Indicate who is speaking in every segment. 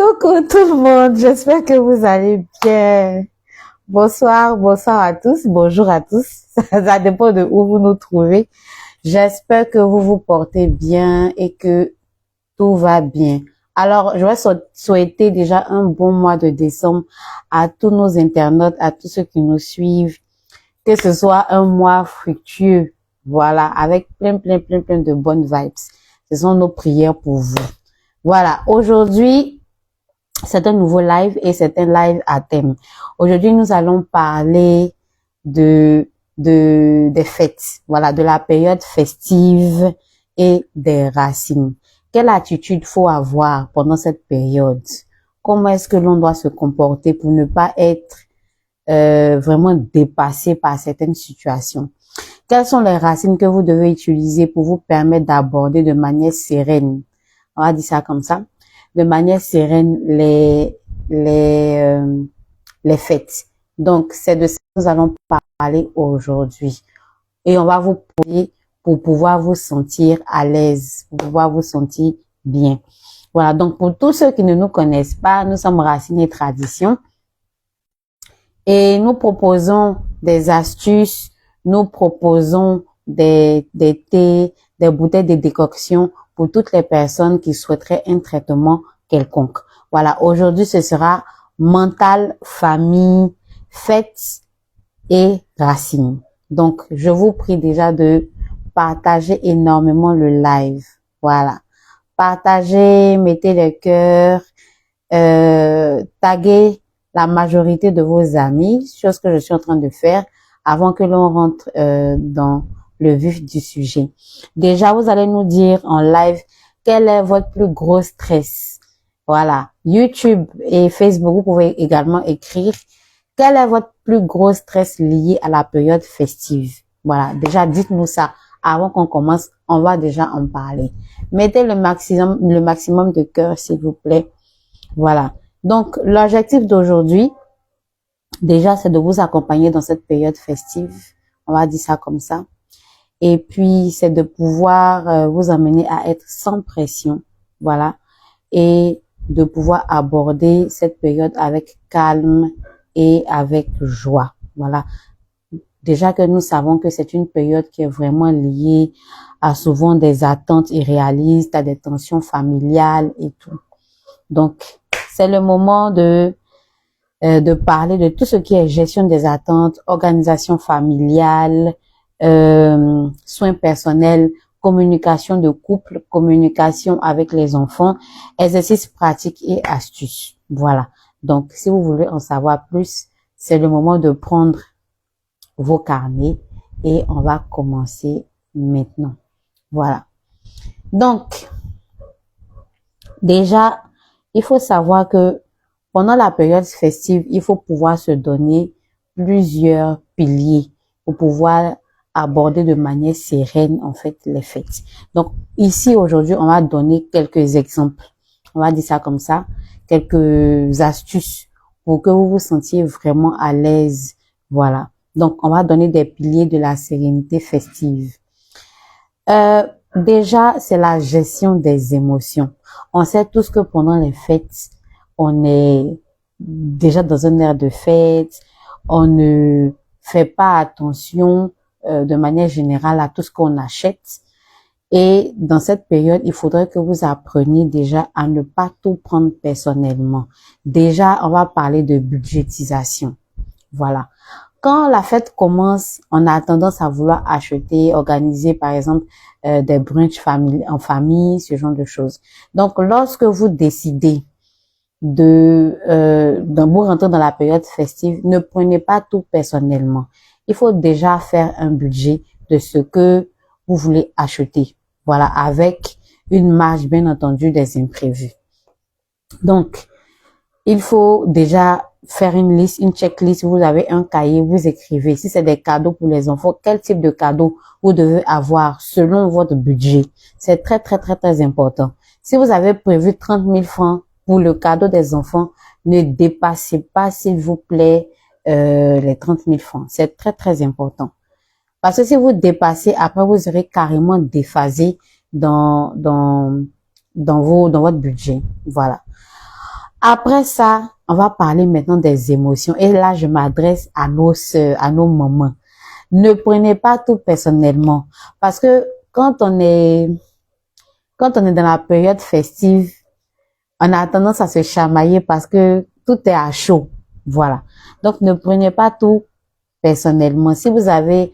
Speaker 1: Coucou tout le monde, j'espère que vous allez bien. Bonsoir, bonsoir à tous, bonjour à tous. Ça dépend de où vous nous trouvez. J'espère que vous vous portez bien et que tout va bien. Alors, je vais souhaiter déjà un bon mois de décembre à tous nos internautes, à tous ceux qui nous suivent. Que ce soit un mois fructueux, voilà, avec plein de bonnes vibes. Ce sont nos prières pour vous. Voilà, aujourd'hui, c'est un nouveau live et c'est un live à thème. Aujourd'hui, nous allons parler des fêtes, voilà, de la période festive et des racines. Quelle attitude faut avoir pendant cette période? Comment est-ce que l'on doit se comporter pour ne pas être vraiment dépassé par certaines situations? Quelles sont les racines que vous devez utiliser pour vous permettre d'aborder de manière sereine? On va dire ça comme ça. De manière sereine les fêtes. Donc, c'est de ça que nous allons parler aujourd'hui. Et on va vous poser pour pouvoir vous sentir à l'aise, pour pouvoir vous sentir bien. Voilà. Donc, pour tous ceux qui ne nous connaissent pas, nous sommes Racines et Traditions. Et nous proposons des astuces, nous proposons des thés, des bouteilles de décoction pour toutes les personnes qui souhaiteraient un traitement quelconque. Voilà, aujourd'hui ce sera mental, famille, fêtes et racines. Donc, je vous prie déjà de partager énormément le live. Voilà, partagez, mettez les cœurs, taguez la majorité de vos amis, chose que je suis en train de faire avant que l'on rentre dans le vif du sujet. Déjà, vous allez nous dire en live quel est votre plus gros stress. Voilà, YouTube et Facebook, vous pouvez également écrire quel est votre plus gros stress lié à la période festive. Voilà, déjà dites-nous ça avant qu'on commence, on va déjà en parler. Mettez le maximum de cœur s'il vous plaît. Voilà. Donc, l'objectif d'aujourd'hui, déjà, c'est de vous accompagner dans cette période festive. On va dire ça comme ça. Et puis, c'est de pouvoir vous amener à être sans pression. Voilà. Et de pouvoir aborder cette période avec calme et avec joie. Voilà. Déjà que nous savons que c'est une période qui est vraiment liée à souvent des attentes irréalistes, à des tensions familiales et tout. Donc, c'est le moment de parler de tout ce qui est gestion des attentes, organisation familiale, soins personnels, communication de couple, communication avec les enfants, exercices pratiques et astuces. Voilà. Donc, si vous voulez en savoir plus, c'est le moment de prendre vos carnets et on va commencer maintenant. Voilà. Donc, déjà, il faut savoir que pendant la période festive, il faut pouvoir se donner plusieurs piliers pour pouvoir aborder de manière sereine, en fait, les fêtes. Donc, ici, aujourd'hui, on va donner quelques exemples. On va dire ça comme ça. Quelques astuces pour que vous vous sentiez vraiment à l'aise. Voilà. Donc, on va donner des piliers de la sérénité festive. Déjà, c'est la gestion des émotions. On sait tous que pendant les fêtes, on est déjà dans un air de fête, on ne fait pas attention de manière générale à tout ce qu'on achète. Et dans cette période, il faudrait que vous appreniez déjà à ne pas tout prendre personnellement. Déjà, on va parler de budgétisation. Voilà. Quand la fête commence, on a tendance à vouloir acheter, organiser par exemple des brunchs en famille, ce genre de choses. Donc, lorsque vous décidez de vous rentrer dans la période festive, ne prenez pas tout personnellement. Il faut déjà faire un budget de ce que vous voulez acheter. Voilà, avec une marge bien entendu des imprévus. Donc, il faut déjà faire une liste, une checklist. Vous avez un cahier, vous écrivez. Si c'est des cadeaux pour les enfants, quel type de cadeau vous devez avoir selon votre budget. C'est très important. Si vous avez prévu 30 000 francs pour le cadeau des enfants, ne dépassez pas, s'il vous plaît, les 30 000 francs. C'est très important. Parce que si vous dépassez, après, vous serez carrément déphasé dans votre budget. Voilà. Après ça, on va parler maintenant des émotions. Et là, je m'adresse à nos sœurs, à nos mamans. Ne prenez pas tout personnellement. Parce que quand on est dans la période festive, on a tendance à se chamailler parce que tout est à chaud. Voilà. Donc, ne prenez pas tout personnellement. Si vous avez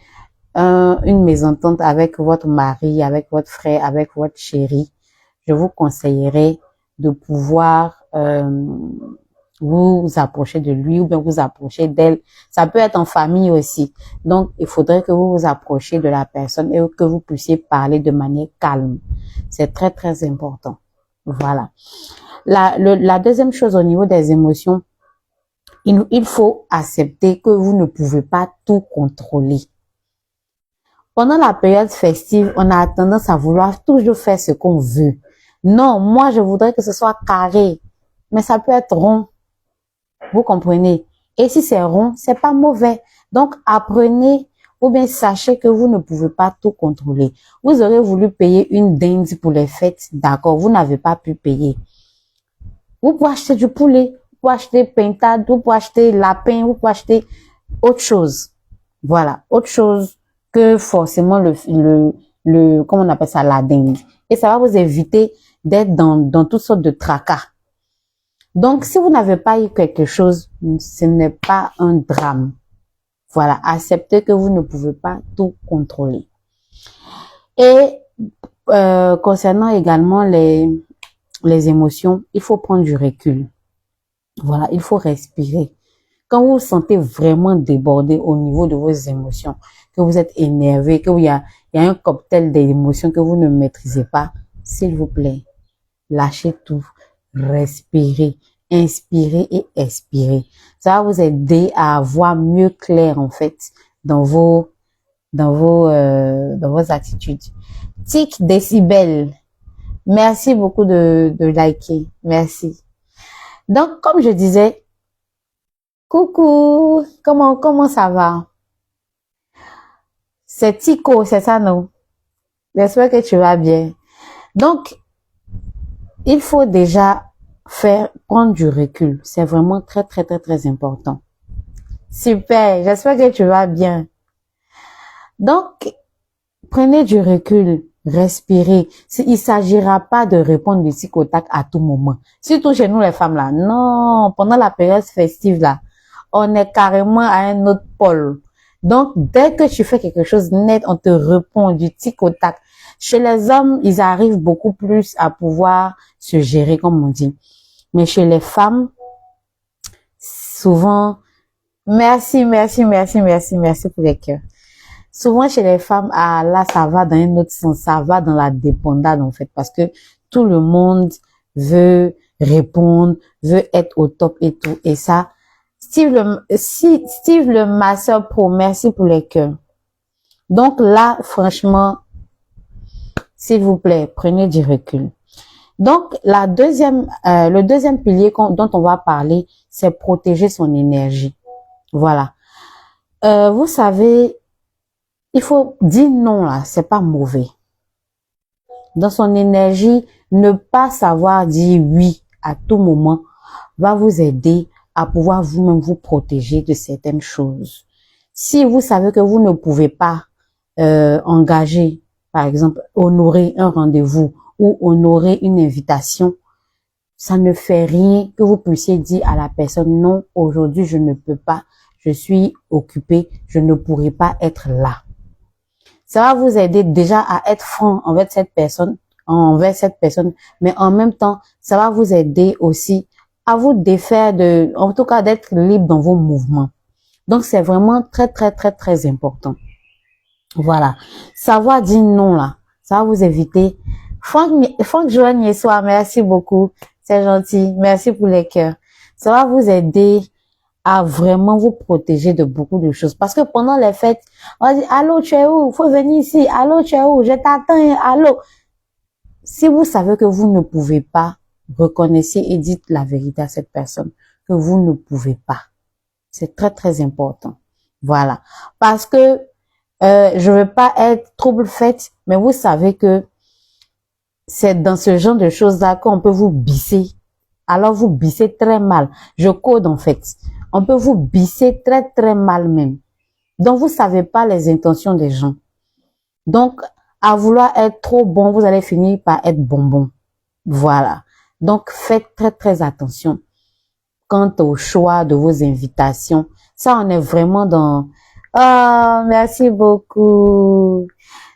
Speaker 1: une mésentente avec votre mari, avec votre frère, avec votre chéri, je vous conseillerais de pouvoir vous approcher de lui ou bien vous approcher d'elle. Ça peut être en famille aussi. Donc, il faudrait que vous vous approchiez de la personne et que vous puissiez parler de manière calme. C'est très, très important. Voilà. La deuxième chose au niveau des émotions, il faut accepter que vous ne pouvez pas tout contrôler. Pendant la période festive, on a tendance à vouloir toujours faire ce qu'on veut. Non, moi, je voudrais que ce soit carré, mais ça peut être rond. Vous comprenez? Et si c'est rond, c'est pas mauvais. Donc, apprenez ou bien sachez que vous ne pouvez pas tout contrôler. Vous aurez voulu payer une dinde pour les fêtes, d'accord, vous n'avez pas pu payer. Vous pouvez acheter du poulet, vous pouvez acheter pintade, vous pouvez acheter lapin, vous pouvez acheter autre chose. Voilà, autre chose que forcément comment on appelle ça, la dinde. Et ça va vous éviter d'être dans toutes sortes de tracas. Donc, si vous n'avez pas eu quelque chose, ce n'est pas un drame. Voilà, acceptez que vous ne pouvez pas tout contrôler. Et concernant également les émotions, il faut prendre du recul. Voilà, il faut respirer. Quand vous vous sentez vraiment débordé au niveau de vos émotions, que vous êtes énervé, qu'il y a un cocktail d'émotions que vous ne maîtrisez pas, s'il vous plaît, lâchez tout, respirez, inspirez et expirez. Ça va vous aider à voir mieux clair en fait dans vos attitudes. Tic Décibel, merci beaucoup de liker, merci. Donc comme je disais, coucou, comment ça va? C'est Tico, c'est ça, non? J'espère que tu vas bien. Donc, il faut déjà prendre du recul. C'est vraiment très, très, très, très important. Super, j'espère que tu vas bien. Donc, prenez du recul, respirez. Il s'agira pas de répondre du tic au tac à tout moment. Surtout chez nous les femmes là. Non, pendant la période festive là, on est carrément à un autre pôle. Donc, dès que tu fais quelque chose net, on te répond du tic au tac. Chez les hommes, ils arrivent beaucoup plus à pouvoir se gérer, comme on dit. Mais chez les femmes, souvent, merci pour les cœurs. Souvent, chez les femmes, là, ça va dans un autre sens. Ça va dans la débandade, en fait, parce que tout le monde veut répondre, veut être au top et tout. Et ça, Steve le masseur pro, merci pour les cœurs. Donc là, franchement, s'il vous plaît, prenez du recul. Donc, le deuxième pilier dont on va parler, c'est protéger son énergie. Voilà. Vous savez, il faut dire non là, c'est pas mauvais. Dans son énergie, ne pas savoir dire oui à tout moment va vous aider à pouvoir vous-même vous protéger de certaines choses. Si vous savez que vous ne pouvez pas engager, par exemple, honorer un rendez-vous ou honorer une invitation, ça ne fait rien que vous puissiez dire à la personne, non, aujourd'hui je ne peux pas, je suis occupé, je ne pourrai pas être là. Ça va vous aider déjà à être franc envers cette personne, mais en même temps, ça va vous aider aussi à vous défaire en tout cas d'être libre dans vos mouvements. Donc c'est vraiment très très très très important. Voilà. Savoir dire non là, ça va vous éviter. Franck Joanne Yessoa, merci beaucoup. C'est gentil. Merci pour les cœurs. Ça va vous aider à vraiment vous protéger de beaucoup de choses. Parce que pendant les fêtes, on va dire, allô, tu es où? Faut venir ici. Allô, tu es où? Je t'attends. Allô. Si vous savez que vous ne pouvez pas, reconnaissez et dites la vérité à cette personne que vous ne pouvez pas. C'est très, très important. Voilà. Parce que je veux pas être trouble-fête, mais vous savez que c'est dans ce genre de choses-là qu'on peut vous bisser alors vous bissez très mal. Je code en fait. On peut vous bisser très très mal même. Donc vous savez pas les intentions des gens. Donc à vouloir être trop bon, vous allez finir par être bonbon. Voilà. Donc faites très très attention quant au choix de vos invitations. Ça, on est vraiment dans... Ah, merci beaucoup.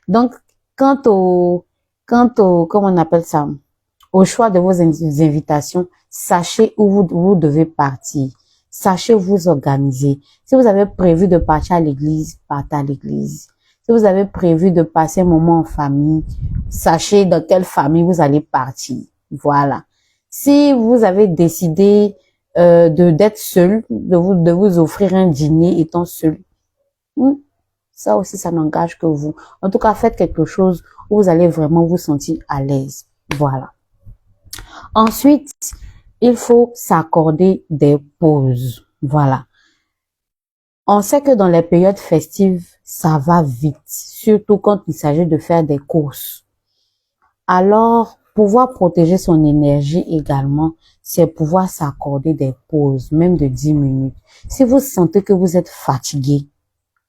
Speaker 1: Donc, comment on appelle ça? Au choix de vos invitations, sachez où vous devez partir. Sachez vous organiser. Si vous avez prévu de partir à l'église, partez à l'église. Si vous avez prévu de passer un moment en famille, sachez dans quelle famille vous allez partir. Voilà. Si vous avez décidé d'être seul, de vous offrir un dîner étant seul, ça aussi, ça n'engage que vous. En tout cas, faites quelque chose où vous allez vraiment vous sentir à l'aise. Voilà. Ensuite, il faut s'accorder des pauses. Voilà. On sait que dans les périodes festives, ça va vite, surtout quand il s'agit de faire des courses. Alors, pouvoir protéger son énergie également, c'est pouvoir s'accorder des pauses, même de 10 minutes. Si vous sentez que vous êtes fatigué,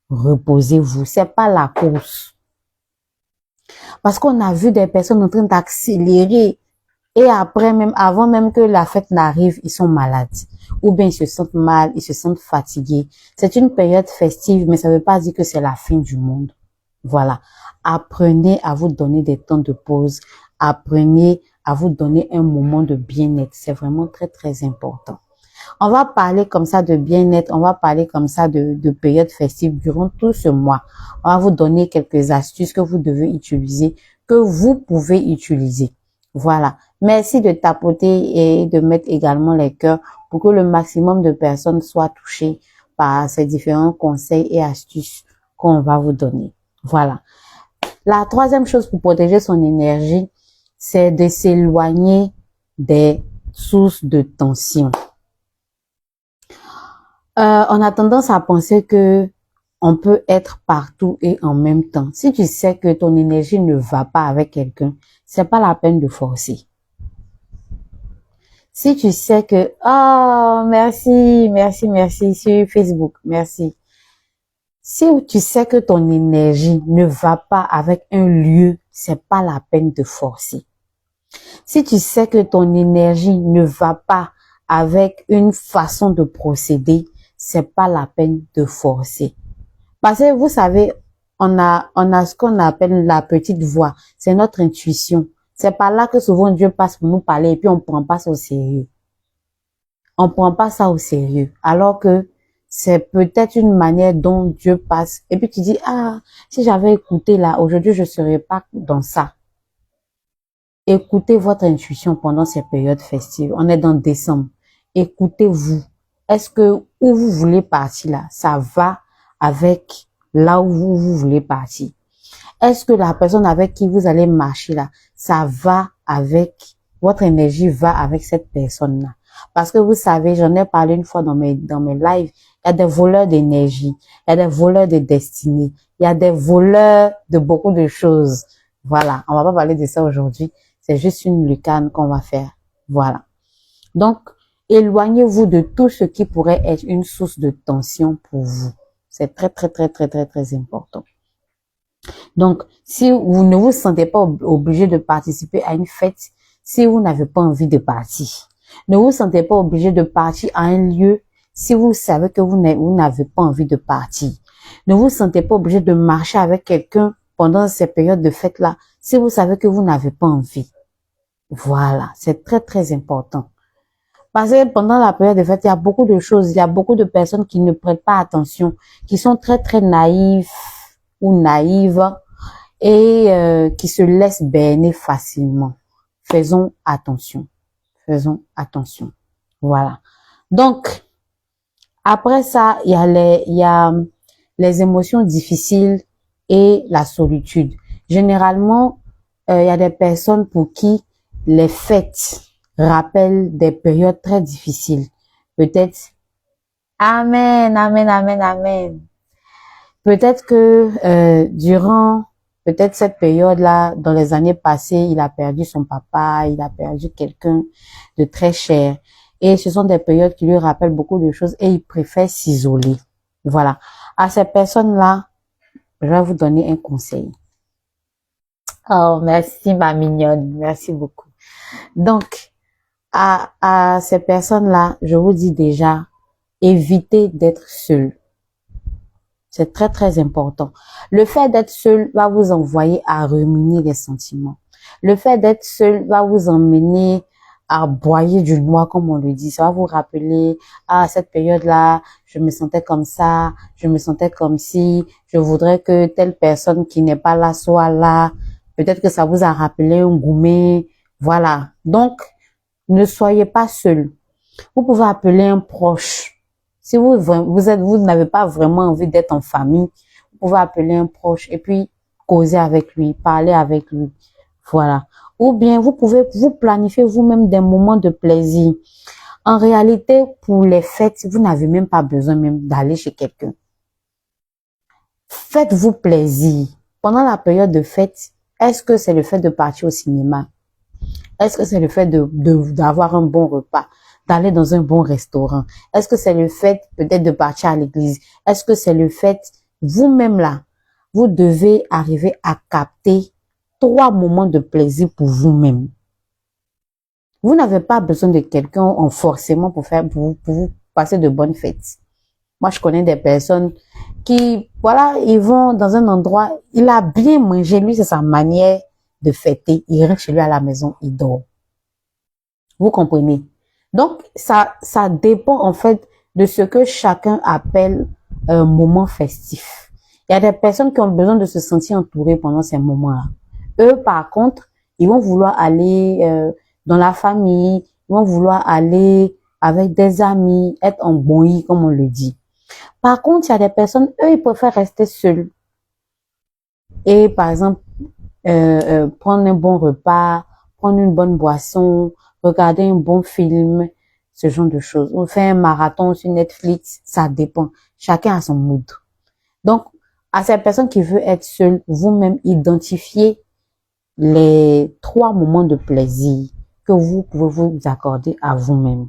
Speaker 1: reposez-vous. C'est pas la course. Parce qu'on a vu des personnes en train d'accélérer et après même, avant même que la fête n'arrive, ils sont malades. Ou bien ils se sentent mal, ils se sentent fatigués. C'est une période festive, mais ça ne veut pas dire que c'est la fin du monde. Voilà. Apprenez à vous donner des temps de pause. Apprenez à vous donner un moment de bien-être. C'est vraiment très, très important. On va parler comme ça de bien-être. On va parler comme ça de période festive durant tout ce mois. On va vous donner quelques astuces que vous devez utiliser, que vous pouvez utiliser. Voilà. Merci de tapoter et de mettre également les cœurs pour que le maximum de personnes soient touchées par ces différents conseils et astuces qu'on va vous donner. Voilà. La troisième chose pour protéger son énergie, c'est de s'éloigner des sources de tension. On a tendance à penser que on peut être partout et en même temps. Si tu sais que ton énergie ne va pas avec quelqu'un, c'est pas la peine de forcer. Si tu sais que, oh, merci sur Facebook, merci. Si tu sais que ton énergie ne va pas avec un lieu, c'est pas la peine de forcer. Si tu sais que ton énergie ne va pas avec une façon de procéder, c'est pas la peine de forcer. Parce que vous savez, on a ce qu'on appelle la petite voix. C'est notre intuition. C'est par là que souvent Dieu passe pour nous parler et puis on prend pas ça au sérieux. On prend pas ça au sérieux. Alors que c'est peut-être une manière dont Dieu passe. Et puis tu dis, ah, si j'avais écouté là, aujourd'hui je serais pas dans ça. Écoutez votre intuition pendant ces périodes festives. On est dans décembre. Écoutez-vous. Est-ce que où vous voulez partir là, ça va avec là où vous voulez partir? Est-ce que la personne avec qui vous allez marcher là, ça va avec, votre énergie va avec cette personne-là? Parce que vous savez, j'en ai parlé une fois dans mes lives, il y a des voleurs d'énergie, il y a des voleurs de destinée, il y a des voleurs de beaucoup de choses. Voilà, on va pas parler de ça aujourd'hui. C'est juste une lucane qu'on va faire. Voilà. Donc, éloignez-vous de tout ce qui pourrait être une source de tension pour vous. C'est très, très, très, très, très, très important. Donc, si vous ne vous sentez pas obligé de participer à une fête, si vous n'avez pas envie de partir, ne vous sentez pas obligé de partir à un lieu si vous savez que vous n'avez pas envie de partir. Ne vous sentez pas obligé de marcher avec quelqu'un pendant ces périodes de fête-là si vous savez que vous n'avez pas envie. Voilà, c'est très, très important. Parce que pendant la période de fête, il y a beaucoup de choses, il y a beaucoup de personnes qui ne prêtent pas attention, qui sont très, très naïfs ou naïves et qui se laissent berner facilement. Faisons attention. Faisons attention. Voilà. Donc, après ça, il y a les émotions difficiles et la solitude. Généralement, il y a des personnes pour qui les fêtes rappellent des périodes très difficiles. Peut-être, amen, amen, amen, amen. Peut-être que durant peut-être cette période-là, dans les années passées, il a perdu son papa, il a perdu quelqu'un de très cher. Et ce sont des périodes qui lui rappellent beaucoup de choses et il préfère s'isoler. Voilà. À ces personnes-là, je vais vous donner un conseil. Oh, merci ma mignonne. Merci beaucoup. Donc, à ces personnes-là, je vous dis déjà, évitez d'être seul. C'est très, très important. Le fait d'être seul va vous envoyer à ruminer les sentiments. Le fait d'être seul va vous emmener à boyer du noir, comme on le dit. Ça va vous rappeler, à cette période-là, je me sentais comme ça, je me sentais comme si, je voudrais que telle personne qui n'est pas là soit là. Peut-être que ça vous a rappelé un gourmet. Voilà. Donc, ne soyez pas seul. Vous pouvez appeler un proche. Si vous n'avez pas vraiment envie d'être en famille, vous pouvez appeler un proche et puis causer avec lui, parler avec lui. Voilà. Ou bien vous pouvez vous planifier vous-même des moments de plaisir. En réalité, pour les fêtes, vous n'avez même pas besoin même d'aller chez quelqu'un. Faites-vous plaisir. Pendant la période de fête, est-ce que c'est le fait de partir au cinéma? Est-ce que c'est le fait d'avoir un bon repas? D'aller dans un bon restaurant? Est-ce que c'est le fait peut-être de partir à l'église? Est-ce que c'est le fait, vous-même là, vous devez arriver à capter 3 moments de plaisir pour vous-même. Vous n'avez pas besoin de quelqu'un forcément pour vous passer de bonnes fêtes. Moi, je connais des personnes qui, voilà, ils vont dans un endroit, il a bien mangé, lui, c'est sa manière de fêter. Il reste chez lui à la maison, il dort. Vous comprenez? Donc, ça dépend en fait de ce que chacun appelle un moment festif. Il y a des personnes qui ont besoin de se sentir entourées pendant ces moments-là. Eux, par contre, ils vont vouloir aller dans la famille, ils vont vouloir aller avec des amis, être en bonhomie, comme on le dit. Par contre, il y a des personnes, eux, ils préfèrent rester seuls. Et par exemple, prendre un bon repas, prendre une bonne boisson, regarder un bon film, ce genre de choses. On fait un marathon sur Netflix, ça dépend. Chacun a son mood. Donc, à ces personnes qui veulent être seules, vous-même identifiez les 3 moments de plaisir que vous pouvez vous accorder à vous-même.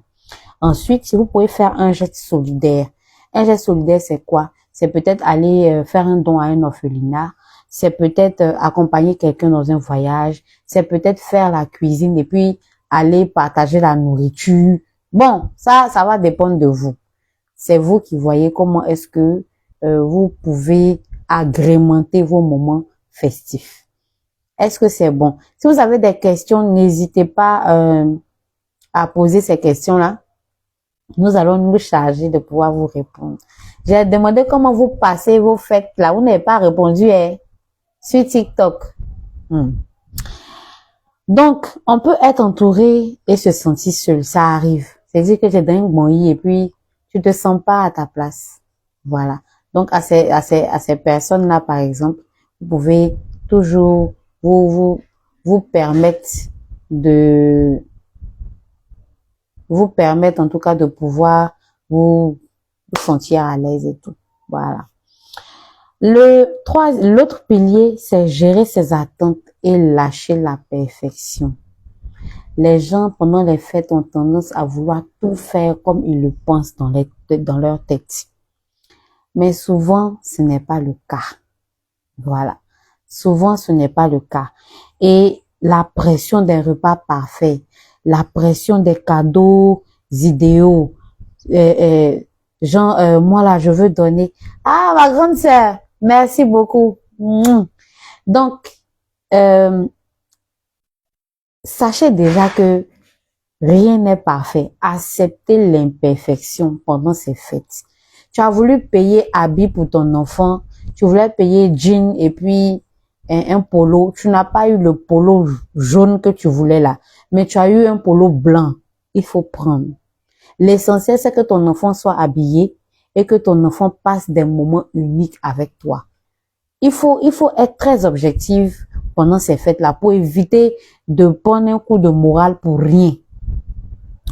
Speaker 1: Ensuite, si vous pouvez faire un geste solidaire. Un geste solidaire, c'est quoi? C'est peut-être aller faire un don à un orphelinat. C'est peut-être accompagner quelqu'un dans un voyage. C'est peut-être faire la cuisine et puis aller partager la nourriture. Bon, ça va dépendre de vous. C'est vous qui voyez comment est-ce que vous pouvez agrémenter vos moments festifs. Est-ce que c'est bon? Si vous avez des questions, n'hésitez pas à poser ces questions-là. Nous allons nous charger de pouvoir vous répondre. J'ai demandé comment vous passez vos fêtes là. Vous n'avez pas répondu sur TikTok. Donc, on peut être entouré et se sentir seul. Ça arrive. C'est-à-dire que tu es dans un bonheur et puis tu te sens pas à ta place. Voilà. Donc, à ces personnes-là, par exemple, vous pouvez toujours vous permettre en tout cas de pouvoir vous sentir à l'aise et tout. Voilà. L'autre pilier, c'est gérer ses attentes et lâcher la perfection. Les gens, pendant les fêtes, ont tendance à vouloir tout faire comme ils le pensent dans leur tête. Mais souvent, ce n'est pas le cas. Voilà. Souvent, ce n'est pas le cas. Et la pression des repas parfaits, la pression des cadeaux idéaux, genre, moi là, je veux donner. Ah, ma grande sœur, merci beaucoup. Donc, sachez déjà que rien n'est parfait. Acceptez l'imperfection pendant ces fêtes. Tu as voulu payer habit pour ton enfant, tu voulais payer jean et puis un polo. Tu n'as pas eu le polo jaune que tu voulais là, mais tu as eu un polo blanc. Il faut prendre. L'essentiel, c'est que ton enfant soit habillé et que ton enfant passe des moments uniques avec toi. Il faut être très objectif pendant ces fêtes-là pour éviter de prendre un coup de morale pour rien.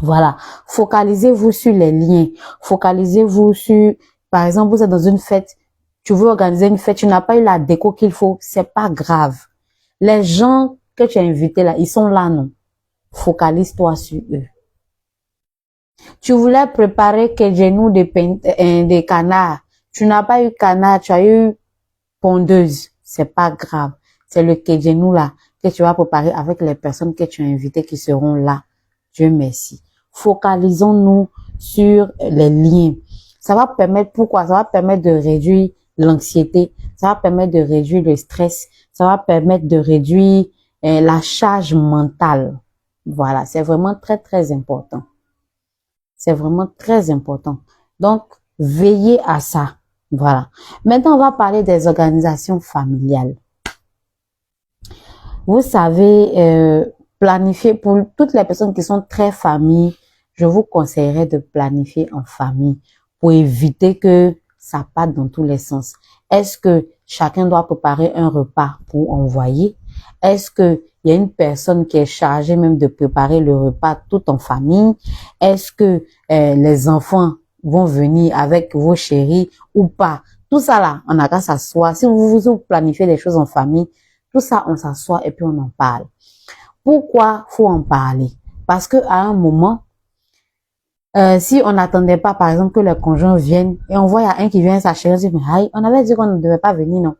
Speaker 1: Voilà. Focalisez-vous sur les liens. Focalisez-vous sur, par exemple, vous êtes dans une fête, Tu veux organiser une fête, tu n'as pas eu la déco qu'il faut, c'est pas grave. Les gens que tu as invités là, ils sont là, non? Focalise-toi sur eux. Tu voulais préparer que genoux des canards. Tu n'as pas eu canard, tu as eu pondeuse. C'est pas grave. C'est le kejenou là que tu vas préparer avec les personnes que tu as invitées qui seront là. Dieu merci. Focalisons-nous sur les liens. Ça va permettre, pourquoi? Ça va permettre de réduire l'anxiété. Ça va permettre de réduire le stress. Ça va permettre de réduire la charge mentale. Voilà, c'est vraiment très, très important. C'est vraiment très important. Donc, veillez à ça. Voilà. Maintenant, on va parler des organisations familiales. Vous savez, planifier pour toutes les personnes qui sont très familles, je vous conseillerais de planifier en famille pour éviter que ça parte dans tous les sens. Est-ce que chacun doit préparer un repas pour envoyer? Est-ce que il y a une personne qui est chargée même de préparer le repas tout en famille? Est-ce que les enfants vont venir avec vos chéris ou pas? Tout ça là, on a qu'à s'asseoir. Si vous planifiez des choses en famille, tout ça, on s'assoit et puis on en parle. Pourquoi faut en parler? Parce que à un moment, si on n'attendait pas, par exemple, que le conjoint vienne et on voit il y a un qui vient sa chérie, on dit, mais aïe, on avait dit qu'on ne devait pas venir, non?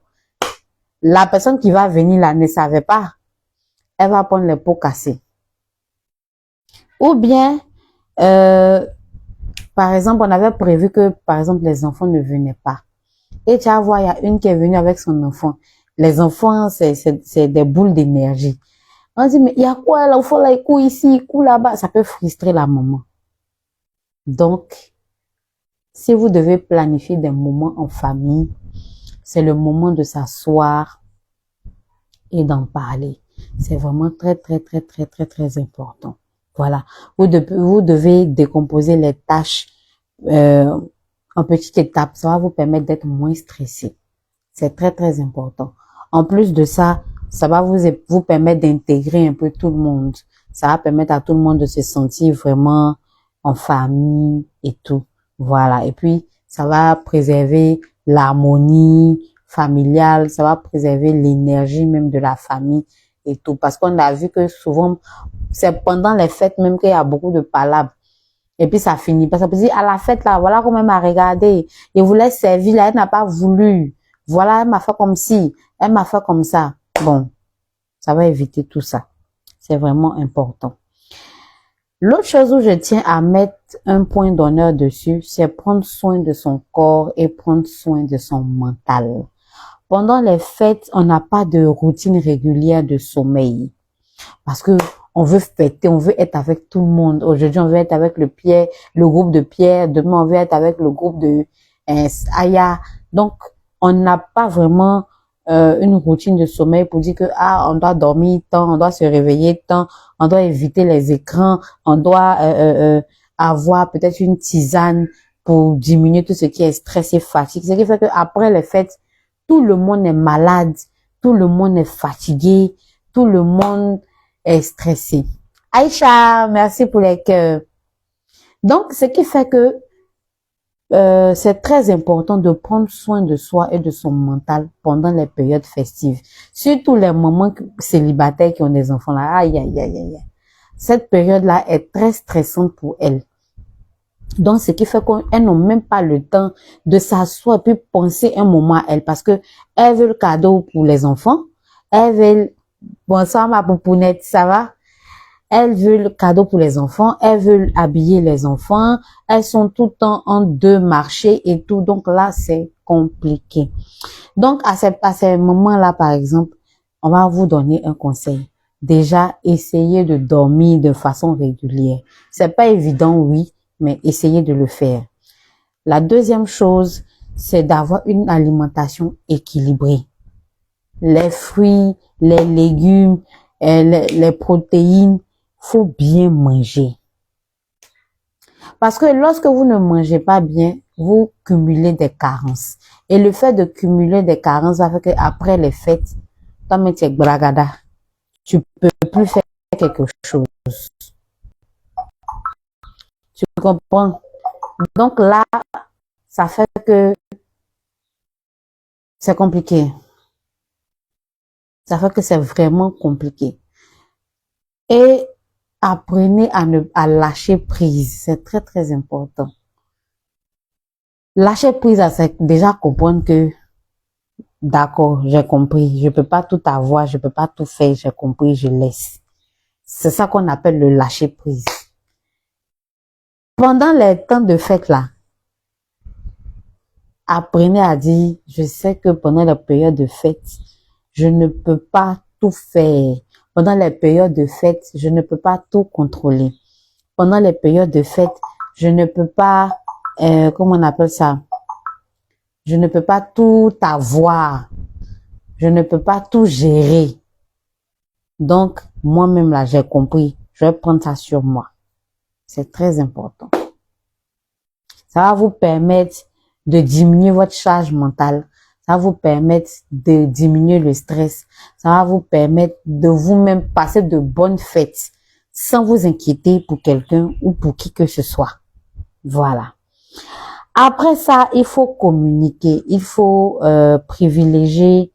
Speaker 1: La personne qui va venir là ne savait pas. Elle va prendre les pots cassés. Ou bien, par exemple, on avait prévu que, par exemple, les enfants ne venaient pas. Et tu vas voir, il y a une qui est venue avec son enfant. Les enfants, c'est des boules d'énergie. On dit, mais il y a quoi là? Il faut là, il court ici, il court là-bas. Ça peut frustrer la maman. Donc, si vous devez planifier des moments en famille, c'est le moment de s'asseoir et d'en parler. C'est vraiment très, très, très, très, très, très important. Voilà. Vous devez décomposer les tâches en petites étapes. Ça va vous permettre d'être moins stressé. C'est très, très important. En plus de ça, ça va vous permettre d'intégrer un peu tout le monde. Ça va permettre à tout le monde de se sentir vraiment en famille et tout. Voilà. Et puis, ça va préserver l'harmonie familiale. Ça va préserver l'énergie même de la famille et tout. Parce qu'on a vu que souvent, c'est pendant les fêtes même qu'il y a beaucoup de palabres. Et puis, ça finit. Parce que, à la fête, là, voilà comment elle m'a regardé. Il voulait servir, là, elle n'a pas voulu. Voilà, elle m'a fait comme si, elle m'a fait comme ça. Bon, ça va éviter tout ça. C'est vraiment important. L'autre chose où je tiens à mettre un point d'honneur dessus, c'est prendre soin de son corps et prendre soin de son mental. Pendant les fêtes, on n'a pas de routine régulière de sommeil. Parce que on veut fêter, on veut être avec tout le monde. Aujourd'hui, on veut être avec le groupe de Pierre. Demain, on veut être avec le groupe de Aya. Donc, on n'a pas vraiment une routine de sommeil pour dire que on doit dormir tant, on doit se réveiller tant, on doit éviter les écrans, on doit avoir peut-être une tisane pour diminuer tout ce qui est stress et fatigue. Ce qui fait que après les fêtes, tout le monde est malade, tout le monde est fatigué, tout le monde est stressé. Aïcha, merci pour les cœurs. Donc, ce qui fait que c'est très important de prendre soin de soi et de son mental pendant les périodes festives. Surtout les mamans célibataires qui ont des enfants là. Aïe, aïe, aïe, aïe. Cette période-là est très stressante pour elles. Donc, ce qui fait qu'elles n'ont même pas le temps de s'asseoir et puis penser un moment à elles parce que elles veulent le cadeau pour les enfants. Elles veulent, bonsoir ma poupounette, ça va? Elles veulent le cadeau pour les enfants, elles veulent habiller les enfants, elles sont tout le temps en deux marchés et tout. Donc là, c'est compliqué. Donc, à ces moments-là, par exemple, on va vous donner un conseil. Déjà, essayez de dormir de façon régulière. C'est pas évident, oui, mais essayez de le faire. La deuxième chose, c'est d'avoir une alimentation équilibrée. Les fruits, les légumes, les protéines, faut bien manger. Parce que lorsque vous ne mangez pas bien, vous cumulez des carences. Et le fait de cumuler des carences va faire qu'après les fêtes, tu peux plus faire quelque chose. Tu comprends? Donc là, ça fait que c'est compliqué. Ça fait que c'est vraiment compliqué. Et apprenez à lâcher prise. C'est très, très important. Lâcher prise, c'est déjà comprendre que, d'accord, j'ai compris. Je peux pas tout avoir, je peux pas tout faire, j'ai compris, je laisse. C'est ça qu'on appelle le lâcher prise. Pendant les temps de fête là, apprenez à dire, je sais que pendant la période de fête, je ne peux pas tout faire. Pendant les périodes de fête, je ne peux pas tout contrôler. Pendant les périodes de fête, je ne peux pas, comment on appelle ça? Je ne peux pas tout avoir. Je ne peux pas tout gérer. Donc, moi-même là, j'ai compris. Je vais prendre ça sur moi. C'est très important. Ça va vous permettre de diminuer votre charge mentale. Ça va vous permettre de diminuer le stress. Ça va vous permettre de vous-même passer de bonnes fêtes sans vous inquiéter pour quelqu'un ou pour qui que ce soit. Voilà. Après ça, il faut communiquer. Il faut privilégier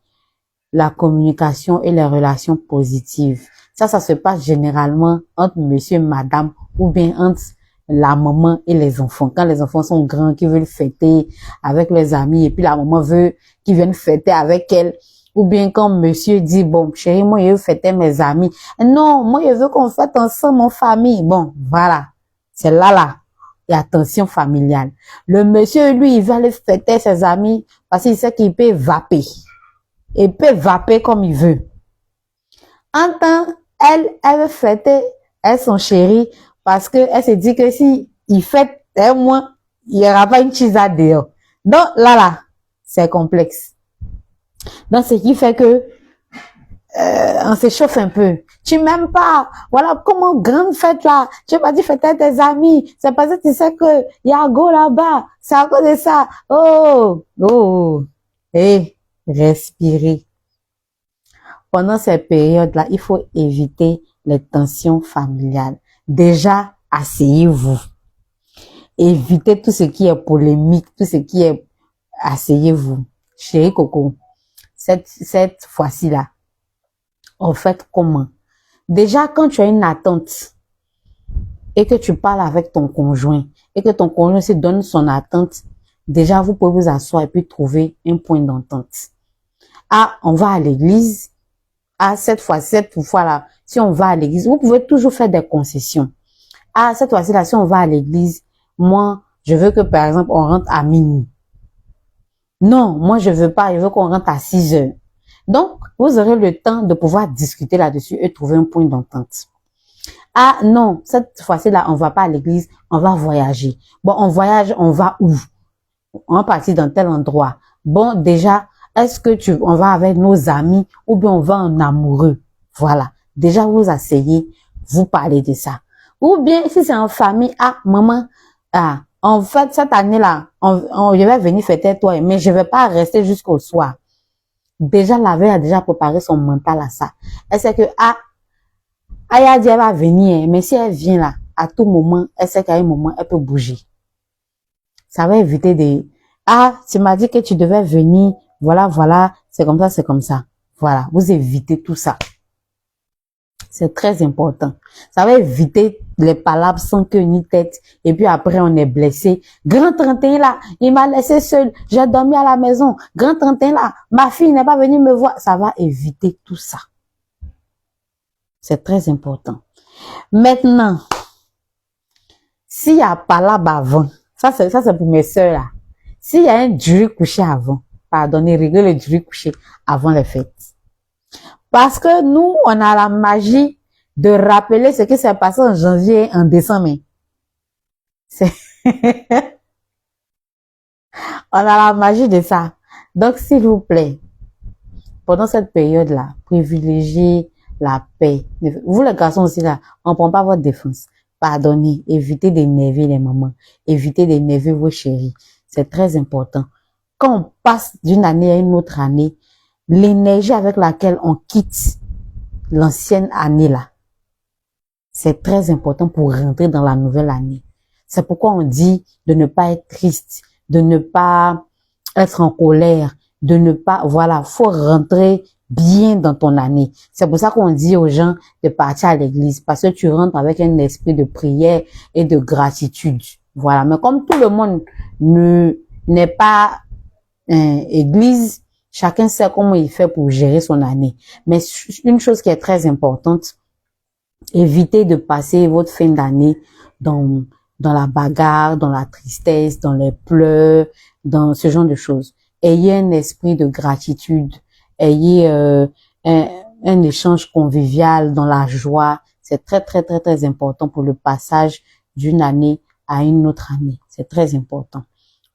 Speaker 1: la communication et les relations positives. Ça se passe généralement entre monsieur et madame ou bien entre la maman et les enfants. Quand les enfants sont grands, qui veulent fêter avec les amis et puis la maman veut qu'ils viennent fêter avec elle. Ou bien quand monsieur dit, bon, chérie, moi, je veux fêter mes amis. Non, moi, je veux qu'on fête ensemble en famille. Bon, voilà. C'est là. Et attention familiale. Le monsieur, lui, il va aller fêter ses amis parce qu'il sait qu'il peut vaper. Il peut vaper comme il veut. En temps, elle veut fêter, son chéri, parce que elle se dit que si il fête un mois, il n'y aura pas une chisade dehors. Donc, là, c'est complexe. Donc, ce qui fait que, on s'échauffe un peu. Tu m'aimes pas. Voilà, comment grande fête là. Tu m'as dit fêter tes amis. C'est parce que tu sais que il y a un go là-bas. C'est à cause de ça. Oh. Et respirez. Pendant ces périodes-là, il faut éviter les tensions familiales. Déjà, asseyez-vous. Évitez tout ce qui est polémique, tout ce qui est... Asseyez-vous. Chérie Coco, cette fois-ci-là, en fait, comment? Déjà, quand tu as une attente et que tu parles avec ton conjoint et que ton conjoint se donne son attente, déjà, vous pouvez vous asseoir et puis trouver un point d'entente. Ah, on va à l'église. Ah, cette fois-là, si on va à l'église, vous pouvez toujours faire des concessions. Ah, cette fois-ci, là, si on va à l'église, moi, je veux que, par exemple, on rentre à minuit. Non, moi, je veux pas, je veux qu'on rentre à 6 heures. Donc, vous aurez le temps de pouvoir discuter là-dessus et trouver un point d'entente. Ah, non, cette fois-ci, là, on va pas à l'église, on va voyager. Bon, on voyage, on va où? On va partir dans tel endroit. Bon, déjà, est-ce que on va avec nos amis ou bien on va en amoureux? Voilà. Déjà, vous asseyez, vous parlez de ça. Ou bien, si c'est en famille, ah, maman, ah, en fait, cette année-là, je vais venir fêter toi, mais je vais pas rester jusqu'au soir. Déjà, la veille a déjà préparé son mental à ça. Elle sait que, ah, Aya dit, elle va venir, mais si elle vient là, à tout moment, elle sait qu'à un moment, elle peut bouger. Ça va éviter des, ah, tu m'as dit que tu devais venir, voilà, c'est comme ça, c'est comme ça. Voilà, vous évitez tout ça. C'est très important. Ça va éviter les palabres sans queue ni tête. Et puis après, on est blessé. Grand 31 là, il m'a laissé seul. J'ai dormi à la maison. Grand 31 là, ma fille n'est pas venue me voir. Ça va éviter tout ça. C'est très important. Maintenant, s'il y a palabre avant, ça c'est pour mes sœurs là. S'il y a un jury couché avant, pardonnez, rigolez le jury couché avant les fêtes. Parce que nous, on a la magie de rappeler ce qui s'est passé en janvier et en décembre. On a la magie de ça. Donc, s'il vous plaît, pendant cette période-là, privilégiez la paix. Vous, les garçons aussi, là, on ne prend pas votre défense. Pardonnez, évitez d'énerver les mamans. Évitez d'énerver vos chéris. C'est très important. Quand on passe d'une année à une autre année, l'énergie avec laquelle on quitte l'ancienne année là, c'est très important pour rentrer dans la nouvelle année. C'est pourquoi on dit de ne pas être triste, de ne pas être en colère, de ne pas, voilà, faut rentrer bien dans ton année. C'est pour ça qu'on dit aux gens de partir à l'église, parce que tu rentres avec un esprit de prière et de gratitude. Voilà. Mais comme tout le monde n'est pas église, chacun sait comment il fait pour gérer son année. Mais une chose qui est très importante, évitez de passer votre fin d'année dans, dans la bagarre, dans la tristesse, dans les pleurs, dans ce genre de choses. Ayez un esprit de gratitude, ayez un, un échange convivial dans la joie. C'est très, très, très, très important pour le passage d'une année à une autre année. C'est très important.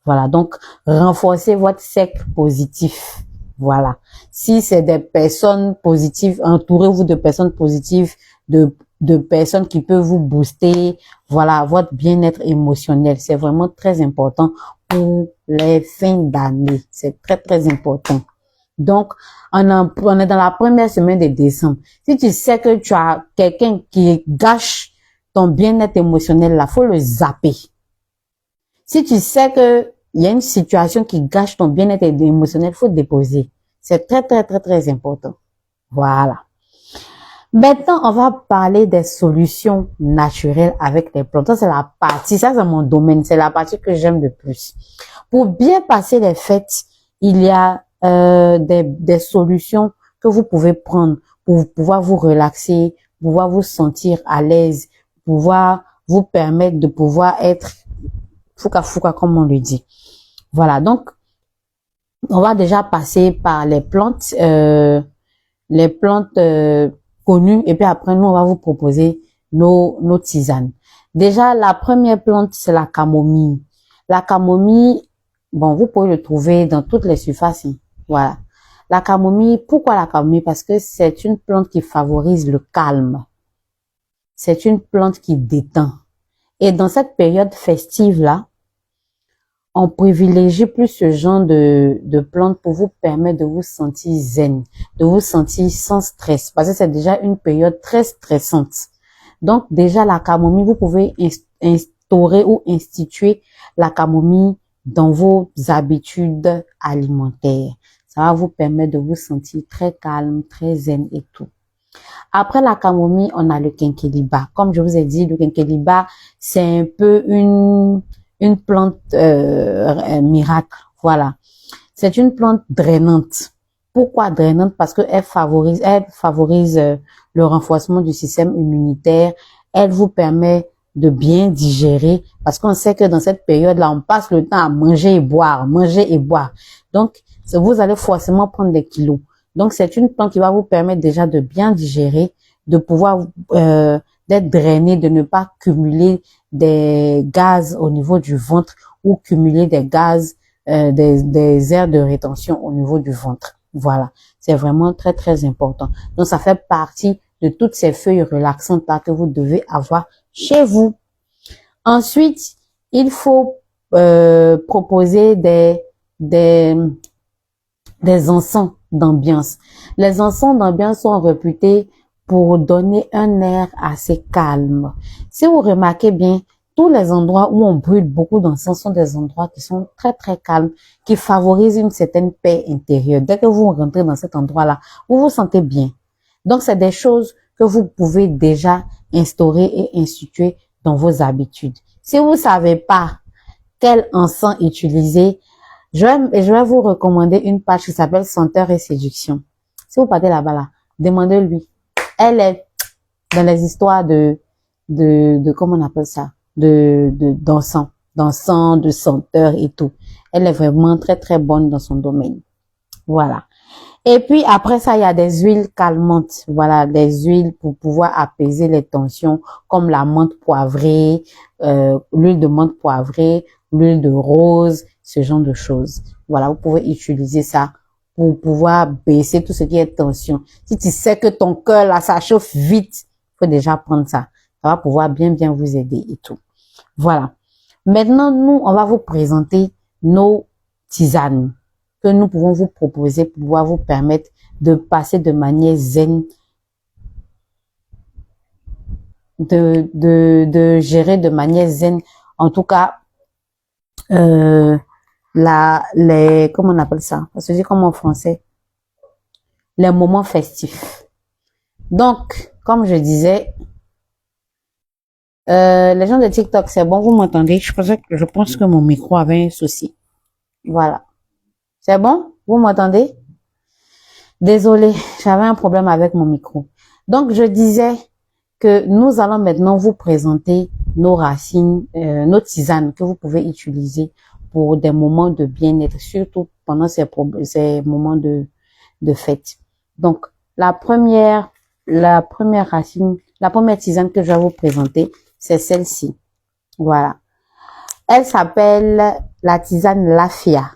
Speaker 1: Voilà, donc renforcez votre cercle positif. Voilà. Si c'est des personnes positives, entourez-vous de personnes positives, de personnes qui peuvent vous booster. Voilà, votre bien-être émotionnel. C'est vraiment très important pour les fins d'année. C'est très, très important. Donc, on est dans la première semaine de décembre. Si tu sais que tu as quelqu'un qui gâche ton bien-être émotionnel, là, faut le zapper. Si tu sais que il y a une situation qui gâche ton bien-être émotionnel, faut déposer. C'est très, très, très, très important. Voilà. Maintenant, on va parler des solutions naturelles avec les plantes. Ça, c'est la partie, ça, c'est mon domaine. C'est la partie que j'aime le plus. Pour bien passer les fêtes, il y a des solutions que vous pouvez prendre pour pouvoir vous relaxer, pouvoir vous sentir à l'aise, pouvoir vous permettre de pouvoir être fouca comme on le dit. Voilà, donc on va déjà passer par les plantes connues et puis après nous on va vous proposer nos tisanes. Déjà la première plante c'est la camomille. La camomille, bon vous pouvez le trouver dans toutes les surfaces. Voilà. La camomille, pourquoi la camomille? Parce que c'est une plante qui favorise le calme. C'est une plante qui détend. Et dans cette période festive là, on privilégie plus ce genre de plantes pour vous permettre de vous sentir zen, de vous sentir sans stress, parce que c'est déjà une période très stressante. Donc déjà la camomille, vous pouvez instaurer ou instituer la camomille dans vos habitudes alimentaires. Ça va vous permettre de vous sentir très calme, très zen et tout. Après la camomille, on a le quinqueliba. Comme je vous ai dit, le quinqueliba, c'est un peu une plante miracle. Voilà. C'est une plante drainante. Pourquoi drainante? Parce qu'elle favorise le renforcement du système immunitaire. Elle vous permet de bien digérer parce qu'on sait que dans cette période-là, on passe le temps à manger et boire, manger et boire. Donc, vous allez forcément prendre des kilos. Donc, c'est une plante qui va vous permettre déjà de bien digérer, de pouvoir d'être drainé, de ne pas cumuler des gaz au niveau du ventre ou cumuler des gaz, des aires de rétention au niveau du ventre. Voilà, c'est vraiment très très important. Donc, ça fait partie de toutes ces feuilles relaxantes là que vous devez avoir chez vous. Ensuite, il faut proposer des encens d'ambiance. Les encens d'ambiance sont réputés pour donner un air assez calme. Si vous remarquez bien, tous les endroits où on brûle beaucoup d'encens sont des endroits qui sont très très calmes, qui favorisent une certaine paix intérieure. Dès que vous rentrez dans cet endroit-là, vous vous sentez bien. Donc, c'est des choses que vous pouvez déjà instaurer et instituer dans vos habitudes. Si vous savez pas quel encens utiliser, je vais vous recommander une page qui s'appelle Senteur et Séduction. Si vous partez là-bas, là, demandez-lui. Elle est dans les histoires comment on appelle ça? D'encens, de senteur et tout. Elle est vraiment très, très bonne dans son domaine. Voilà. Et puis, après ça, il y a des huiles calmantes. Voilà, des huiles pour pouvoir apaiser les tensions, comme la menthe poivrée, l'huile de menthe poivrée, l'huile de rose, ce genre de choses. Voilà, vous pouvez utiliser ça pour pouvoir baisser tout ce qui est tension. Si tu sais que ton cœur, là, ça chauffe vite, faut déjà prendre ça. Ça va pouvoir bien vous aider et tout. Voilà. Maintenant, nous, on va vous présenter nos tisanes que nous pouvons vous proposer pour pouvoir vous permettre de passer de manière zen, de gérer de manière zen, en tout cas, comment on appelle ça? Ça se dit comme en français? Les moments festifs. Donc, comme je disais, les gens de TikTok, c'est bon, vous m'entendez? Je pense que mon micro avait un souci. Voilà. C'est bon? Vous m'entendez? Désolé, j'avais un problème avec mon micro. Donc, je disais que nous allons maintenant vous présenter nos racines, nos tisanes que vous pouvez utiliser pour des moments de bien-être, surtout pendant ces moments de fête. Donc, la première racine, la première tisane que je vais vous présenter, c'est celle-ci. Voilà. Elle s'appelle la tisane Lafia.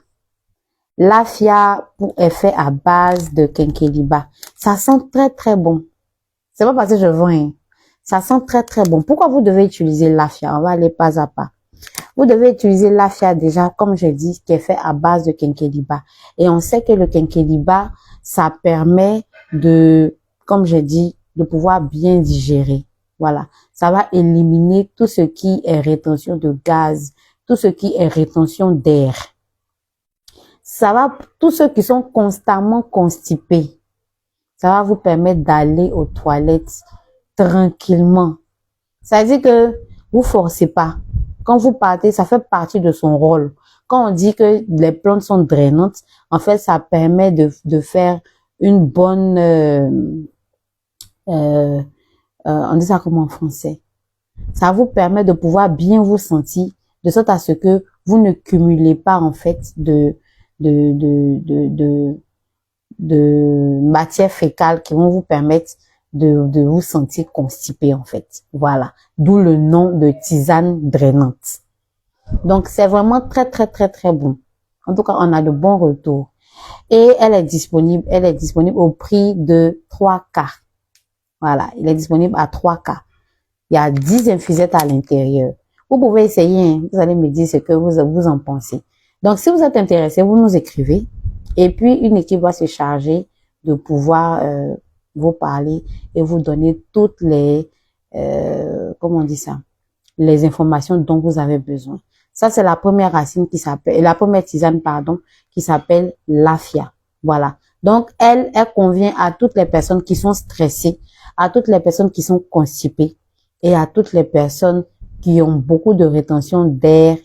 Speaker 1: Lafia est fait à base de kenkeliba. Ça sent très très bon. C'est pas parce que je vends, hein. Ça sent très très bon. Pourquoi vous devez utiliser Lafia? On va aller pas à pas. Vous devez utiliser Lafia déjà, comme je dis, qui est fait à base de kenkeliba. Et on sait que le kenkeliba, ça permet de, comme je dis, de pouvoir bien digérer. Voilà. Ça va éliminer tout ce qui est rétention de gaz, tout ce qui est rétention d'air. Ça va, tous ceux qui sont constamment constipés, ça va vous permettre d'aller aux toilettes tranquillement. Ça veut dire que vous forcez pas. Quand vous partez, ça fait partie de son rôle. Quand on dit que les plantes sont drainantes, en fait, ça permet de faire une bonne, on dit ça comment en français? Ça vous permet de pouvoir bien vous sentir, de sorte à ce que vous ne cumulez pas, en fait, de matières fécales qui vont vous permettre de vous sentir constipé, en fait. Voilà. D'où le nom de tisane drainante. Donc, c'est vraiment très, très, très, très bon. En tout cas, on a de bons retours. Et elle est disponible au prix de 3K. Voilà. Il est disponible à 3K. Il y a 10 infusettes à l'intérieur. Vous pouvez essayer, hein. Vous allez me dire ce que vous en pensez. Donc, si vous êtes intéressé, vous nous écrivez. Et puis, une équipe va se charger de pouvoir vous parler et vous donner toutes les, comment on dit ça, les informations dont vous avez besoin. Ça, c'est la première racine qui s'appelle, la première tisane, pardon, qui s'appelle Lafia. Voilà. Donc, elle convient à toutes les personnes qui sont stressées, à toutes les personnes qui sont constipées et à toutes les personnes qui ont beaucoup de rétention d'air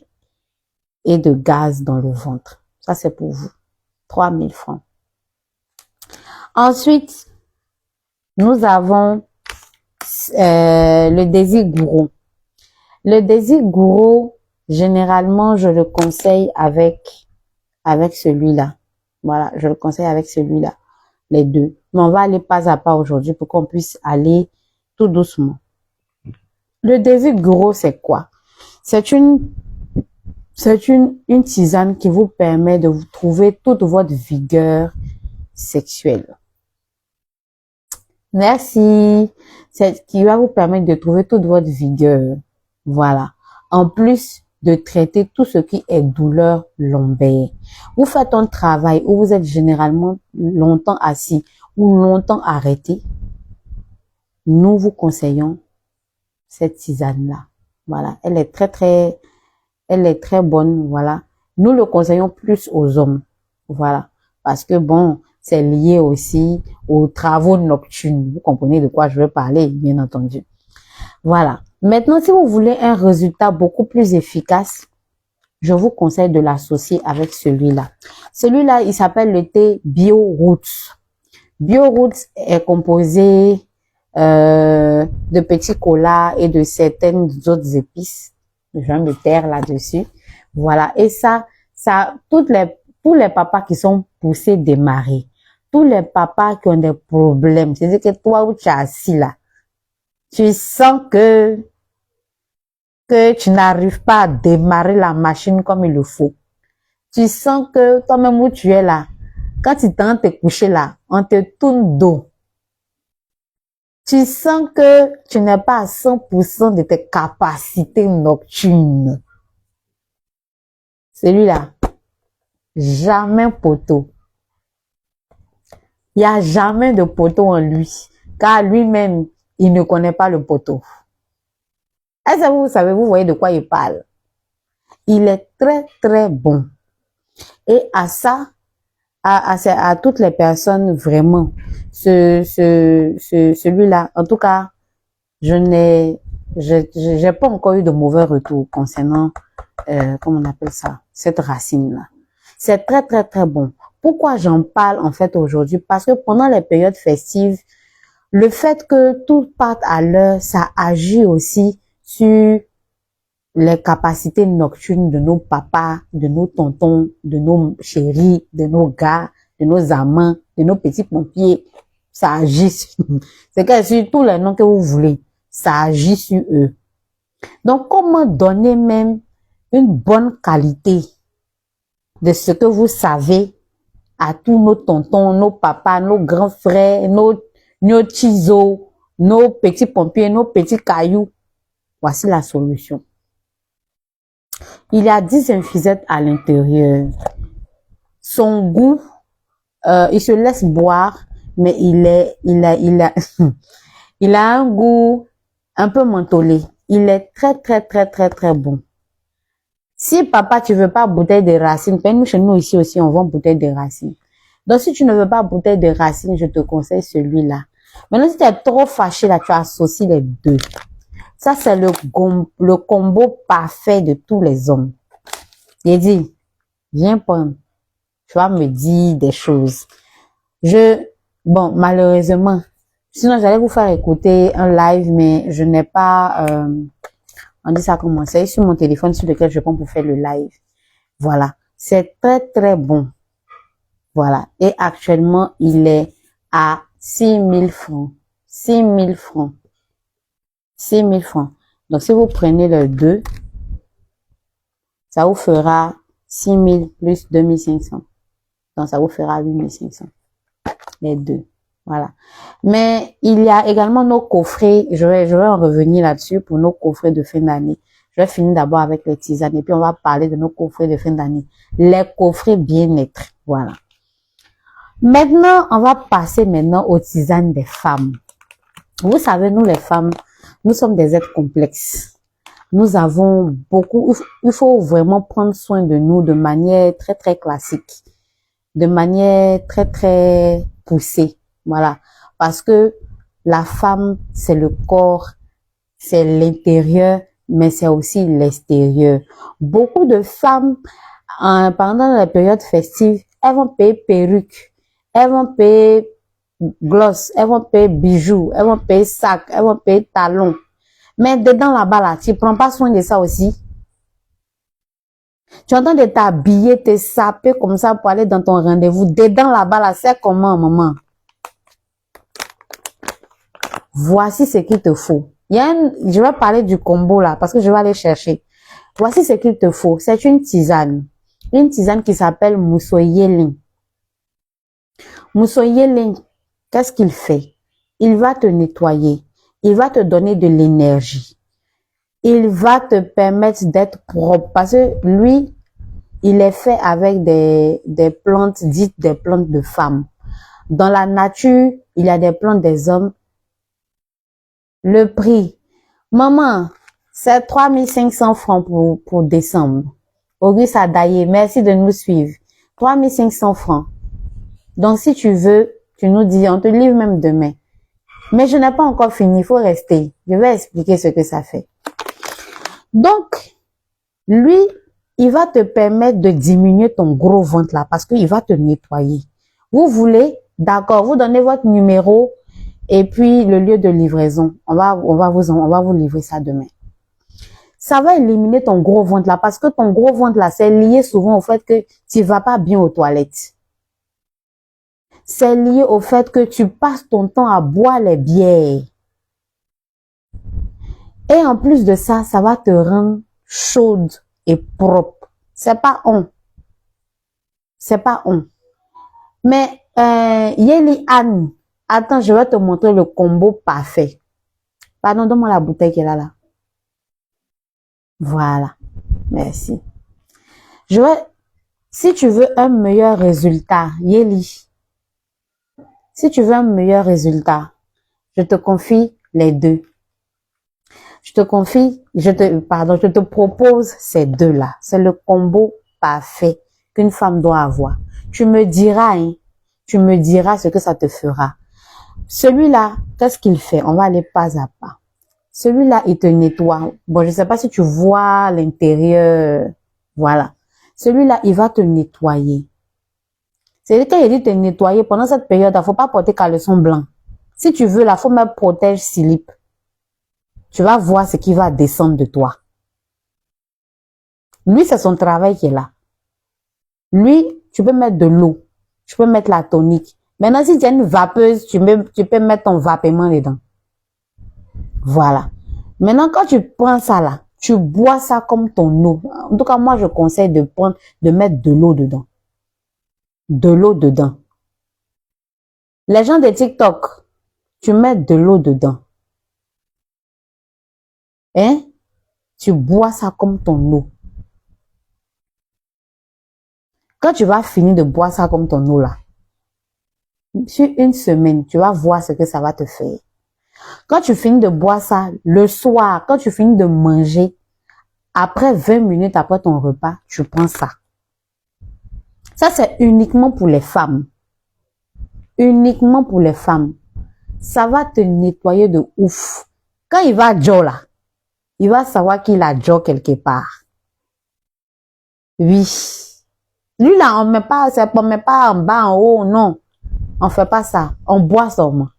Speaker 1: et de gaz dans le ventre. Ça, c'est pour vous. 3000 francs. Ensuite, nous avons le désir gourou. Le désir gourou, généralement, je le conseille avec celui-là. Voilà, je le conseille avec celui-là. Les deux. Mais on va aller pas à pas aujourd'hui pour qu'on puisse aller tout doucement. Le désir gourou, c'est quoi? C'est une tisane qui vous permet de vous trouver toute votre vigueur sexuelle. Merci. C'est qui va vous permettre de trouver toute votre vigueur. Voilà. En plus de traiter tout ce qui est douleur lombaire. Vous faites un travail où vous êtes généralement longtemps assis ou longtemps arrêté. Nous vous conseillons cette tisane-là. Voilà. Elle est très bonne. Voilà. Nous le conseillons plus aux hommes. Voilà. Parce que bon, c'est lié aussi aux travaux nocturnes. Vous comprenez de quoi je veux parler, bien entendu. Voilà. Maintenant, si vous voulez un résultat beaucoup plus efficace, je vous conseille de l'associer avec celui-là. Celui-là, il s'appelle le thé BioRoots. BioRoots est composé de petits colas et de certaines autres épices. Je vais me taire là-dessus. Voilà. Et ça, tous les papas qui sont poussés démarrer, tous les papas qui ont des problèmes, c'est-à-dire que toi où tu es assis là, tu sens que tu n'arrives pas à démarrer la machine comme il le faut. Tu sens que toi-même où tu es là, quand tu tentes de te coucher là, on te tourne dos. Tu sens que tu n'es pas à 100% de tes capacités nocturnes. Celui-là, jamais poteau. Il n'y a jamais de poteau en lui, car lui-même, il ne connaît pas le poteau. Est-ce que vous savez, vous voyez de quoi il parle? Il est très, très bon. Et à ça, à toutes les personnes, vraiment, celui-là, en tout cas, j'ai pas encore eu de mauvais retour concernant, comment on appelle ça, cette racine-là. C'est très, très, très bon. Pourquoi j'en parle, en fait, aujourd'hui? Parce que pendant les périodes festives, le fait que tout parte à l'heure, ça agit aussi sur les capacités nocturnes de nos papas, de nos tontons, de nos chéris, de nos gars, de nos amants, de nos petits pompiers. Ça agit sur, c'est que sur tous les noms que vous voulez, ça agit sur eux. Donc, comment donner même une bonne qualité de ce que vous savez à tous nos tontons, nos papas, nos grands frères, nos chisos, nos petits pompiers, nos petits cailloux? Voici la solution. Il y a 10 infusettes à l'intérieur. Son goût, il se laisse boire, mais il a un goût un peu mentholé. Il est très, très, très, très, très bon. Si papa, tu veux pas bouteille de racines, nous chez nous ici aussi, on vend bouteille de racines. Donc, si tu ne veux pas bouteille de racines, je te conseille celui-là. Maintenant, si tu es trop fâché, là, tu associes les deux. Ça, c'est le combo parfait de tous les hommes. Il dit, viens prendre. Tu vas me dire des choses. Bon, malheureusement, sinon j'allais vous faire écouter un live, mais je n'ai pas, on dit ça comment, c'est sur mon téléphone sur lequel je prends pour faire le live. Voilà. C'est très, très bon. Voilà. Et actuellement, il est à 6 000 francs. 6 000 francs. 6 000 francs. Donc, si vous prenez le 2, ça vous fera 6 000 plus 2 500. Donc, ça vous fera 8 500. Les deux. Voilà. Mais il y a également nos coffrets. Je vais en revenir là-dessus pour nos coffrets de fin d'année. Je vais finir d'abord avec les tisanes et puis on va parler de nos coffrets de fin d'année. Les coffrets bien-être. Voilà. Maintenant, on va passer maintenant aux tisanes des femmes. Vous savez, nous les femmes, nous sommes des êtres complexes. Nous avons beaucoup, il faut vraiment prendre soin de nous de manière très, très classique. De manière très, très poussée. Voilà. Parce que la femme, c'est le corps, c'est l'intérieur, mais c'est aussi l'extérieur. Beaucoup de femmes, pendant la période festive, elles vont payer perruque, elles vont payer gloss, elles vont payer bijoux, elles vont payer sac, elles vont payer talons. Mais dedans là-bas, là, tu prends pas soin de ça aussi. Tu es en train de t'habiller, te saper comme ça pour aller dans ton rendez-vous. Dedans là-bas, là, c'est comment, maman? Voici ce qu'il te faut. Je vais parler du combo là, parce que je vais aller chercher. Voici ce qu'il te faut. C'est une tisane. Une tisane qui s'appelle Moussoyelin. Moussoyelin, qu'est-ce qu'il fait? Il va te nettoyer. Il va te donner de l'énergie. Il va te permettre d'être propre. Parce que lui, il est fait avec des plantes dites des plantes de femmes. Dans la nature, il y a des plantes des hommes. Le prix, maman, c'est 3 500 francs pour décembre. Auguste Adaye, merci de nous suivre. 3 500 francs. Donc, si tu veux, tu nous dis, on te livre même demain. Mais je n'ai pas encore fini, il faut rester. Je vais expliquer ce que ça fait. Donc, lui, il va te permettre de diminuer ton gros ventre là parce qu'il va te nettoyer. Vous voulez, d'accord, vous donnez votre numéro et puis le lieu de livraison. On va vous livrer ça demain. Ça va éliminer ton gros ventre là parce que ton gros ventre là, c'est lié souvent au fait que tu vas pas bien aux toilettes. C'est lié au fait que tu passes ton temps à boire les bières. Et en plus de ça, ça va te rendre chaude et propre. C'est pas on. C'est pas on. Mais, Yeli Anne, attends, je vais te montrer le combo parfait. Pardon, donne-moi la bouteille qu'elle a là. Voilà. Merci. Si tu veux un meilleur résultat, Yeli, si tu veux un meilleur résultat, je te confie les deux. Je te propose ces deux-là. C'est le combo parfait qu'une femme doit avoir. Tu me diras, hein, tu me diras ce que ça te fera. Celui-là, qu'est-ce qu'il fait? On va aller pas à pas. Celui-là, il te nettoie. Bon, je sais pas si tu vois l'intérieur. Voilà. Celui-là, il va te nettoyer. C'est quand il dit te nettoyer, pendant cette période, il faut pas porter caleçon blanc. Si tu veux, là, faut mettre protège slip. Tu vas voir ce qui va descendre de toi. Lui, c'est son travail qui est là. Lui, tu peux mettre de l'eau. Tu peux mettre la tonique. Maintenant, si tu as une vapeuse, tu peux mettre ton vapement dedans. Voilà. Maintenant, quand tu prends ça là, tu bois ça comme ton eau. En tout cas, moi, je conseille de mettre de l'eau dedans. De l'eau dedans. Les gens de TikTok, tu mets de l'eau dedans. Hein? Tu bois ça comme ton eau. Quand tu vas finir de boire ça comme ton eau là, sur une semaine, tu vas voir ce que ça va te faire. Quand tu finis de boire ça, le soir, quand tu finis de manger, après 20 minutes après ton repas, tu prends ça. Ça, c'est uniquement pour les femmes. Uniquement pour les femmes. Ça va te nettoyer de ouf. Quand il va Joe là, il va savoir qu'il a Joe quelque part. Oui. Lui là, on met pas en bas, en haut, non. On fait pas ça. On boit seulement.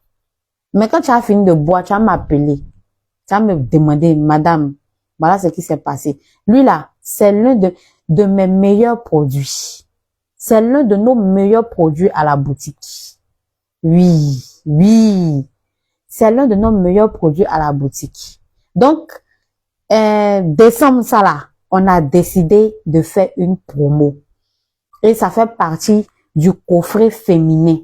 Speaker 1: Mais quand tu as fini de boire, tu vas m'appeler. Tu vas me demander, madame, voilà ce qui s'est passé. Lui là, c'est l'un de mes meilleurs produits. C'est l'un de nos meilleurs produits à la boutique. Oui, oui. C'est l'un de nos meilleurs produits à la boutique. Donc, décembre ça là, on a décidé de faire une promo. Et ça fait partie du coffret féminin.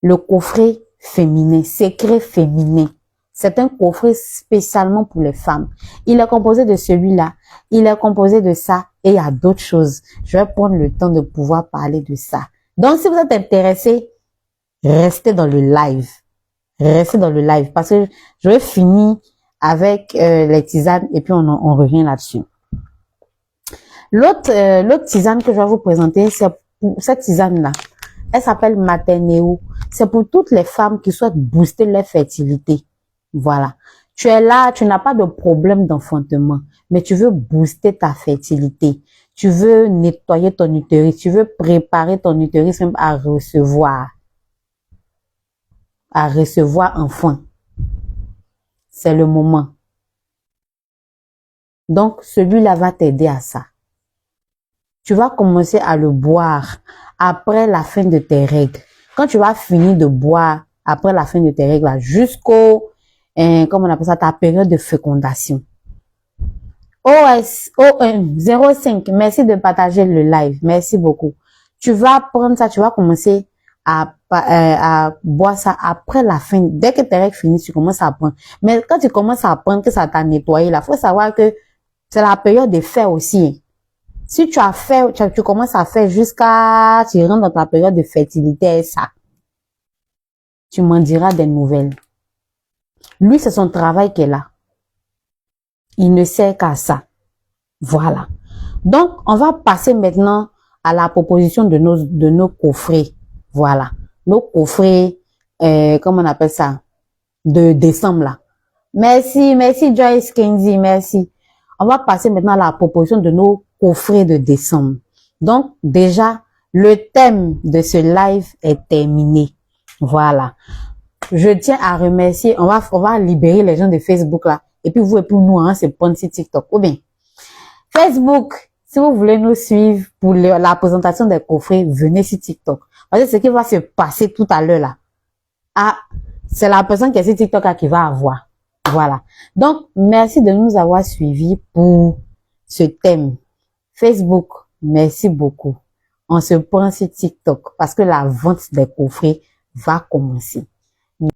Speaker 1: Le coffret féminin, secret féminin. C'est un coffret spécialement pour les femmes. Il est composé de celui-là, il est composé de ça et il y a d'autres choses. Je vais prendre le temps de pouvoir parler de ça. Donc, si vous êtes intéressé, restez dans le live. Restez dans le live parce que je vais finir avec les tisanes et puis on revient là-dessus. L'autre tisane que je vais vous présenter, c'est pour cette tisane-là. Elle s'appelle Maternéo. C'est pour toutes les femmes qui souhaitent booster leur fertilité. Voilà. Tu es là, tu n'as pas de problème d'enfantement, mais tu veux booster ta fertilité. Tu veux nettoyer ton utérus. Tu veux préparer ton utérus même à recevoir enfant. C'est le moment. Donc, celui-là va t'aider à ça. Tu vas commencer à le boire après la fin de tes règles. Quand tu vas finir de boire après la fin de tes règles, jusqu'au, comment on appelle ça, ta période de fécondation. OS 05, merci de partager le live. Merci beaucoup. Tu vas prendre ça, tu vas commencer à boire ça après la fin. Dès que tes règles finissent, tu commences à prendre. Mais quand tu commences à prendre que ça t'a nettoyé, là, faut savoir que c'est la période de faire aussi. Si tu as fait, tu commences à faire jusqu'à, tu rentres dans ta période de fertilité, ça. Tu m'en diras des nouvelles. Lui, c'est son travail qui est là. Il ne sert qu'à ça. Voilà. Donc, on va passer maintenant à la proposition de nos coffrets. Voilà. Nos coffrets, comment on appelle ça? De décembre, là. Merci Joyce Kenzie, merci. On va passer maintenant à la proposition de nos coffrets de décembre. Donc, déjà, le thème de ce live est terminé. Voilà. Je tiens à remercier, on va libérer les gens de Facebook là. Et puis vous et pour nous, hein, c'est prendre sur TikTok. Ou bien, Facebook, si vous voulez nous suivre pour la présentation des coffrets, venez sur TikTok. Parce que ce qui va se passer tout à l'heure là, c'est la personne qui est sur TikTok là qui va avoir. Voilà. Donc, merci de nous avoir suivis pour ce thème. Facebook, merci beaucoup. On se prend sur TikTok parce que la vente des coffrets va commencer.